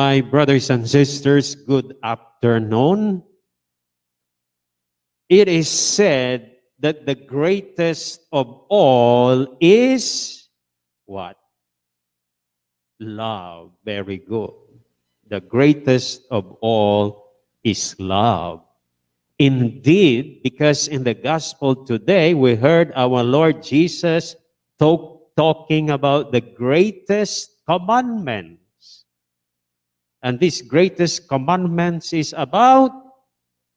My brothers and sisters, good afternoon. It is said that the greatest of all is what? Love. Very good. The greatest of all is love. Indeed, because in the gospel today, we heard our Lord Jesus talking about the greatest commandments. And this greatest commandments is about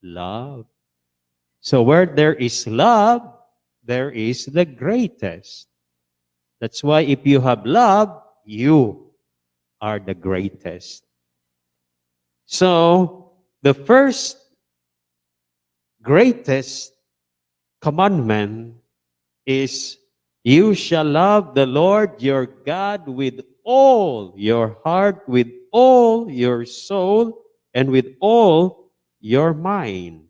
love. So where there is love, there is the greatest. That's why if you have love, you are the greatest. So the first greatest commandment is you shall love the Lord your God with all your heart, with all your soul, and with all your mind.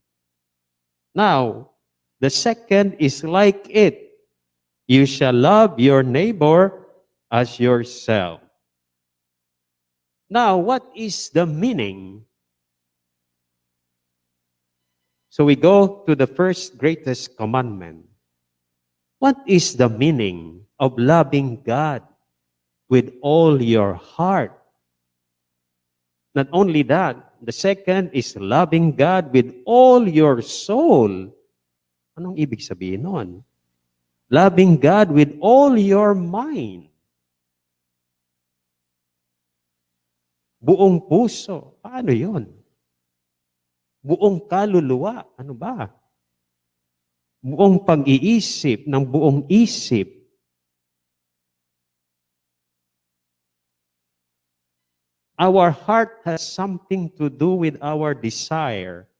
Now, the second is like it. You shall love your neighbor as yourself. Now, what is the meaning? So we go to the first greatest commandment. What is the meaning of loving God with all your heart? Not only that, the second is loving God with all your soul. Anong ibig sabihin nun? Loving God with all your mind. Buong puso. Paano yun? Buong kaluluwa. Ano ba? Buong pag-iisip, ng buong isip. Our heart has something to do with our desire.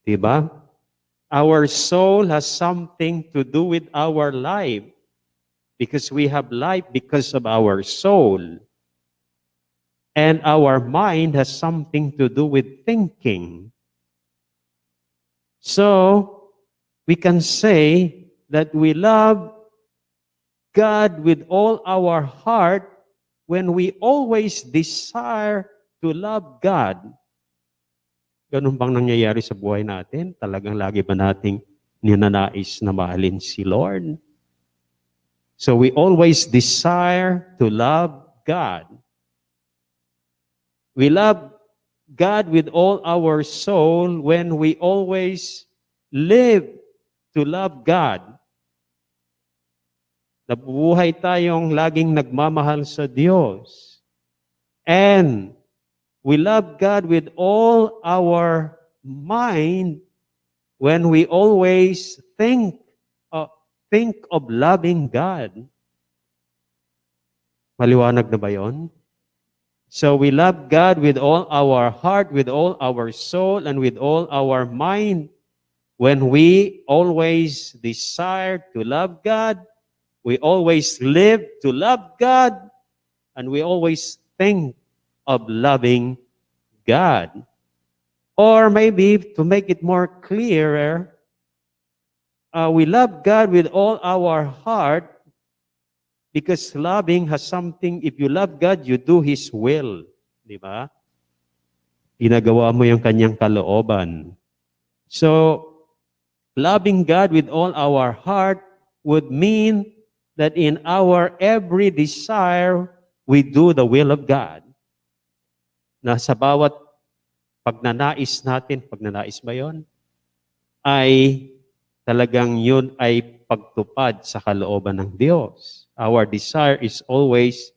Diba? Our soul has something to do with our life. Because we have life because of our soul. And our mind has something to do with thinking. So, we can say that we love God with all our heart when we always desire to love God. Ganun bang nangyayari sa buhay natin? Talagang lagi ba nating ninanais na mahalin si Lord? So we always desire to love God. We love God with all our soul when we always live to love God. Nabubuhay tayong laging nagmamahal sa Diyos. And we love God with all our mind when we always think of loving God. Maliwanag na ba yun? So we love God with all our heart, with all our soul, and with all our mind. When we always desire to love God, we always live to love God, and we always think of loving God. Or maybe to make it more clearer, we love God with all our heart because loving has something, if you love God, you do His will. Di ba? Ginagawa mo yung kanyang kalooban. So, loving God with all our heart would mean that in our every desire, we do the will of God. Na sa bawat pagnanais natin, pagnanais ba yun? Ay talagang yun ay pagtupad sa kalooban ng Diyos. Our desire is always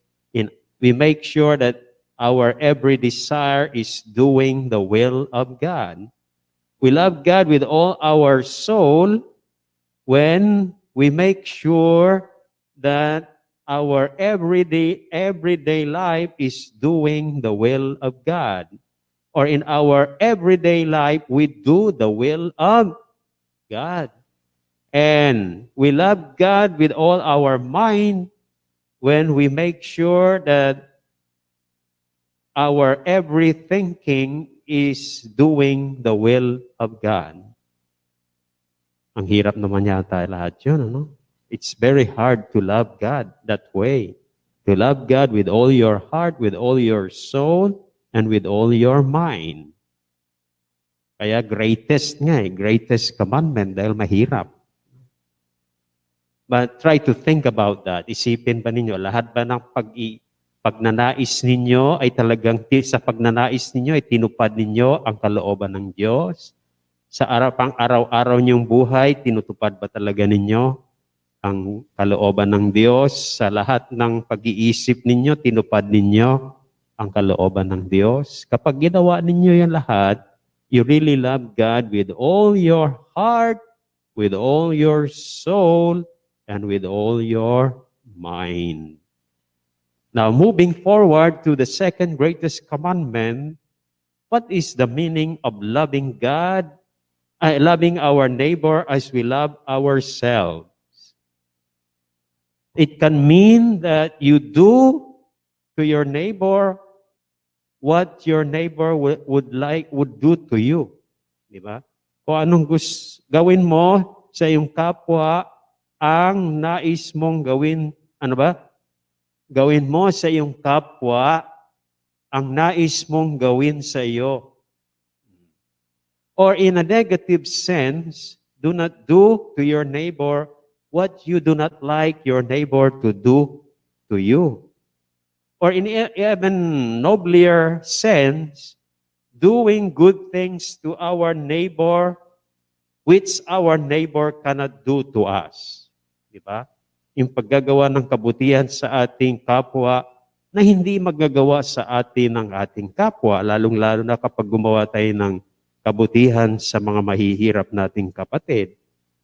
we make sure that our every desire is doing the will of God. We love God with all our soul when we make sure that our everyday life is doing the will of God. Or in our everyday life, we do the will of God. And we love God with all our mind when we make sure that our every thinking is doing the will of God. Ang hirap naman yata lahat yun, ano? It's very hard to love God that way. To love God with all your heart, with all your soul, and with all your mind. Kaya greatest nga greatest commandment dahil mahirap. But try to think about that. Isipin ba ninyo, lahat ba ng pagnanais ninyo ay talagang sa pagnanais ninyo ay tinupad ninyo ang kalooban ng Diyos? Sa pang-araw-araw niyong buhay, tinutupad ba talaga ninyo ang kalooban ng Diyos? Sa lahat ng pag-iisip ninyo, tinupad ninyo ang kalooban ng Diyos? Kapag ginawa ninyo yan lahat, you really love God with all your heart, with all your soul, and with all your mind. Now, moving forward to the second greatest commandment, what is the meaning of loving God, loving our neighbor as we love ourselves? It can mean that you do to your neighbor what your neighbor would do to you. Di ba? Kung anong gawin mo sa iyong kapwa, ang nais mong gawin, ano ba? Gawin mo sa iyong kapwa, ang nais mong gawin sa iyo. Or in a negative sense, do not do to your neighbor what you do not like your neighbor to do to you. Or in even nobler sense, doing good things to our neighbor which our neighbor cannot do to us. Di ba? Yung paggagawa ng kabutihan sa ating kapwa na hindi magagawa sa atin ng ating kapwa, lalong-lalo na kapag gumawa tayo ng kabutihan sa mga mahihirap nating kapatid.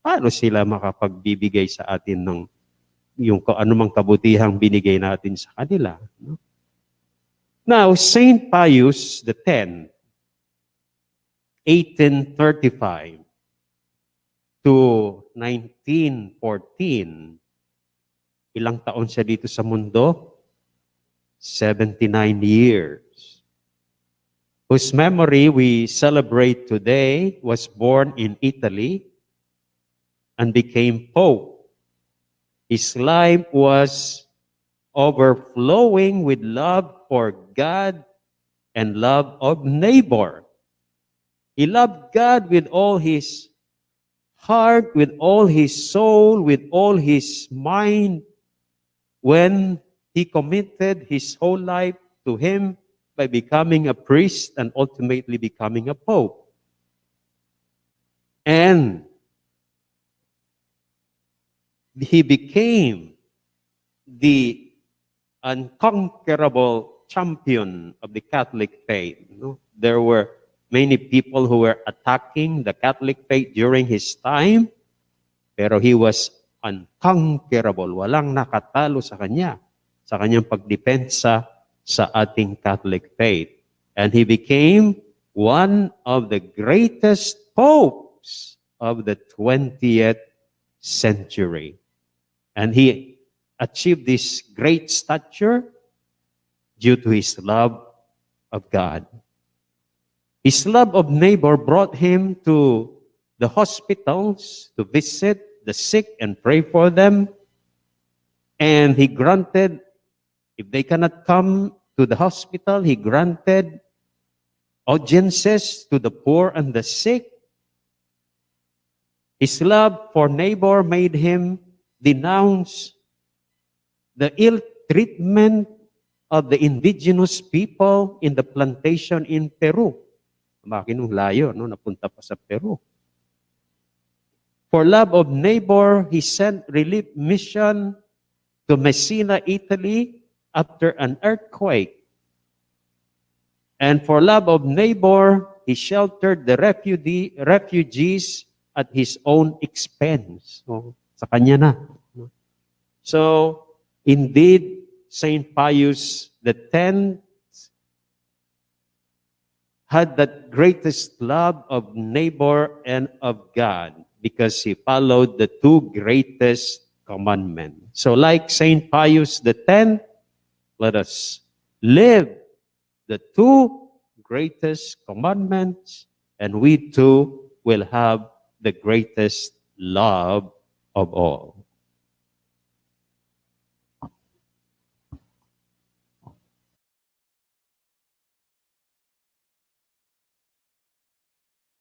Paano sila makapagbibigay sa atin ng yung anumang kabutihang binigay natin sa kanila? No? Now, Saint Pius X, 1835 to 1914, ilang taon siya dito sa mundo? 79 years. Whose memory we celebrate today, was born in Italy and became Pope. His life was overflowing with love for God and love of neighbor. He loved God with all his heart, with all his soul, with all his mind, when he committed his whole life to him by becoming a priest and ultimately becoming a pope. And he became the unconquerable champion of the Catholic faith. There were many people who were attacking the Catholic faith during his time, pero he was unconquerable. Walang nakatalo sa kanyang pagdepensa sa ating Catholic faith. And he became one of the greatest popes of the 20th century. And he achieved this great stature due to his love of God. His love of neighbor brought him to the hospitals to visit the sick and pray for them. And he granted, if they cannot come to the hospital, he granted audiences to the poor and the sick. His love for neighbor made him denounce the ill treatment of the indigenous people in the plantation in Peru. Makinong layo, napunta pa sa Peru. For love of neighbor, he sent relief mission to Messina, Italy, after an earthquake. And for love of neighbor, he sheltered the refugees at his own expense. So, sa kanya na. So, indeed, Saint Pius X had that greatest love of neighbor and of God because he followed the two greatest commandments. So like Saint Pius X, let us live the two greatest commandments, and we too will have the greatest love of all.